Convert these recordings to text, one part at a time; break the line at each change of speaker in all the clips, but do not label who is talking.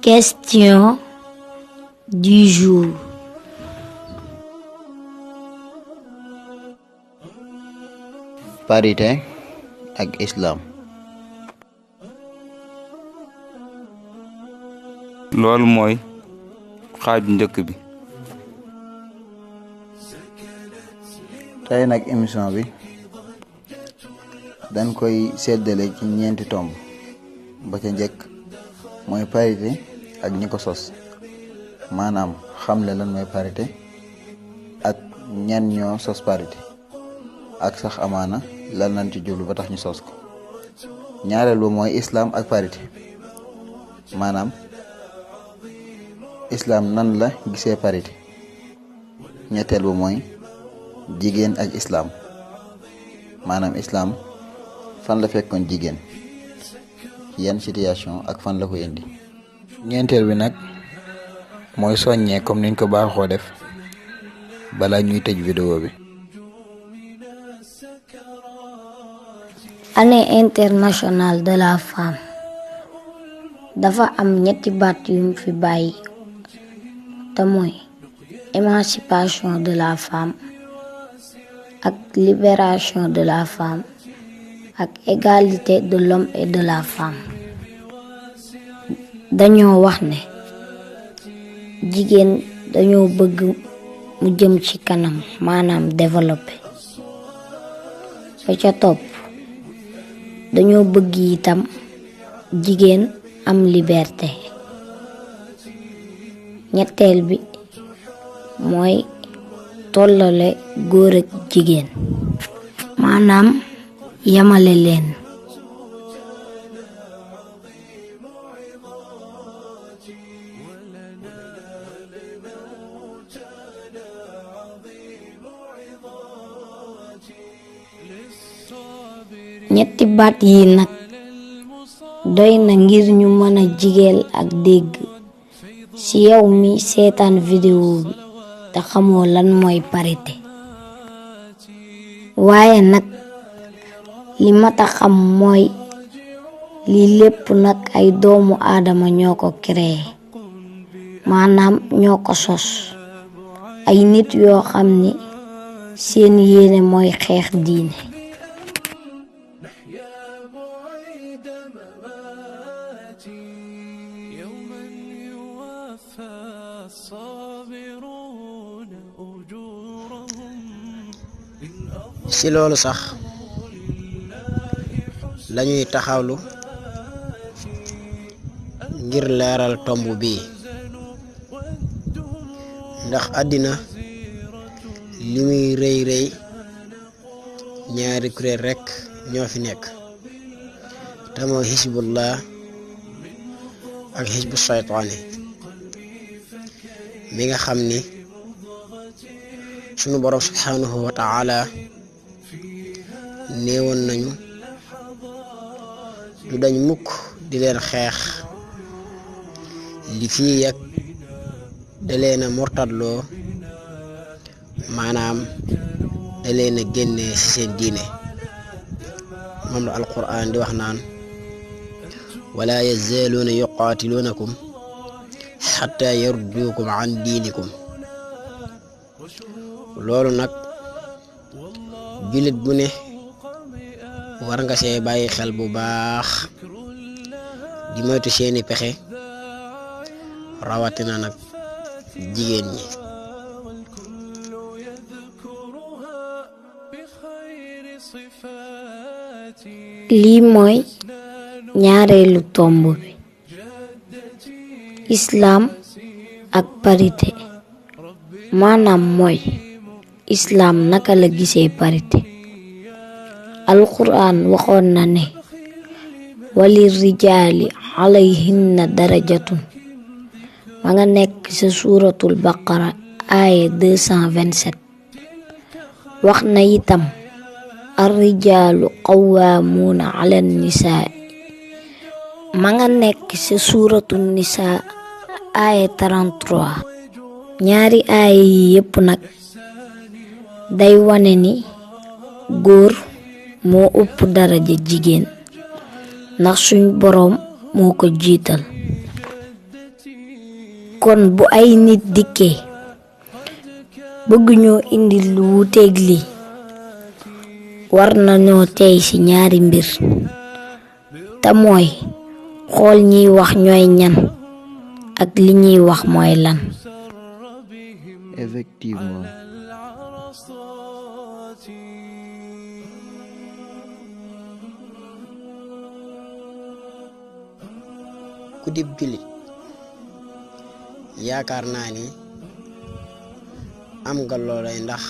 Question du jour.
Parité ak Islaam.
loolu mooy xaaju njëkk bi.
tey nag émission bi dañ koy séddale ci ñeenti tomb ba ca njëkk mooy parité ak ñi ko sos maanaam xamle lan mooy parité ak ñan ñoo sos parité ak sax amaana lan lañ ci jublu ba tax ñu sos ko. ñaareel ba mooy Islaam ak parité maanaam Islaam nan la gisee parité. ñetteel ba mooy jigéen ak Islaam maanaam Islaam fan la fekkoon jigéen yan situation ak fan la ko indi. ñeenteel bi nag mooy soññee comme niñ ko baaxoo def bala ñuy tëj vidéo bi.
Année internationale de la femme dafa am ñetti baat yum fi bàyyi te mooy émancipation de la femme ak libération de la femme ak égalité de l'homme et de la femme. dañoo wax ne jigéen dañoo bëgg mu jëm ci kanam maanaam développé. ba ca topp dañoo bëgg itam jigéen am liberté. ñetteel bi mooy tollale góor ak jigéen maanaam yamale leen. ñetti baat yi nag doy na ngir ñu mën a jigéel ak dégg ci yow mi seetaan vidéo bi te xamoo lan mooy parité. waaye nag li mata xam mooy lii lépp nag ay doomu aadama ñoo ko créé maanaam ñoo ko sos ay nit yoo xam ni seen yéene mooy xeex diine.
ci loolu sax lañuy taxawlu ngir leeral tomb bi ndax àddina li muy rëy rëy ñaari kuréel rekk ñoo fi nekk te mooy xisbullah ak xisbu saytaane mi nga xam ni sunu borom subhanahu wa ta'ala néewoon nañu du dañ mukk di leen xeex li fii yag da leen a mortadloo maanaam da leen a génnee ci seen diine moom la alquran di wax naan wala yazaaluuna yuqaatiluunakum xatta yarduukum an diinikum. loolu nag jullit bu ne war nga see bàyyi xel bu baax di moytu seeni pexe rawatina nag jigéen ñi.
lii mooy ñaareelu tomb bi Islaam ak parité maanaam mooy Islaam naka la gisee parité. alquran waxoon na ne wali rijaali alayhinna darajatun ma nga nekk sa suuratul baqara aaya 227. wax na itam ar-rijaalu qawwaamuuna ala nisaa ma nga nekk sa suuratul nisaa aaya 33. ñaari aaya yi yépp nag day wane ni góor moo ëpp daraja jigéen ndax suñ boroom moo ko jiital. kon bu ay nit dikkee bëgg ñoo indi lu wuteeg li war nañoo tey ci ñaari mbir te mooy xool ñiy wax ñooy ñan ak li ñuy wax mooy lan.
Effectivement.
ku dib jullit yaakaar naa ni am nga loolay ndax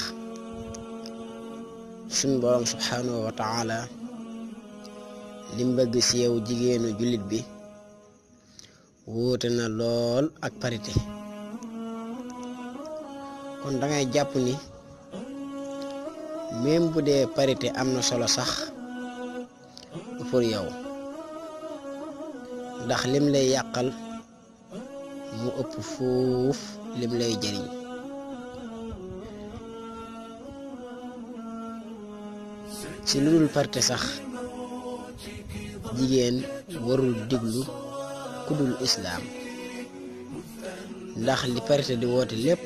suñ borom subhanahu wa ta'ala lim bëgg ci yow jigéenu jullit bi wóote na lool ak parité kon da ngay jàpp ni même bu dee parité am na solo sax pour yow ndax lim lay yàqal mu ëpp fuuf lim lay jëriñ ci lu dul parité sax jigéen warul diglu ku dul islaam ndax li parité di woote lépp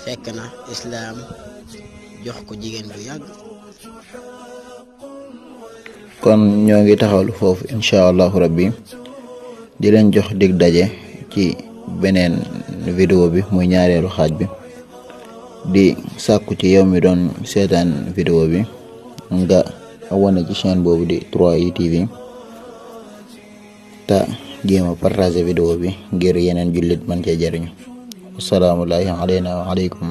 fekk na islaam jox ko jigéen bu yàgg.
kon ñoo ngi taxawlu foofu incha allahu rabbi di leen jox dig daje ci beneen vidéo bi muy ñaareelu xaaj bi di sàkku ci yow mi doon seetaan vidéo bi nga abonné ci chaîne boobu di 3i TV te jéem a partager vidéo bi ngir yeneen jullit man cee jariñu. Assalaamu alaykum wa aleykum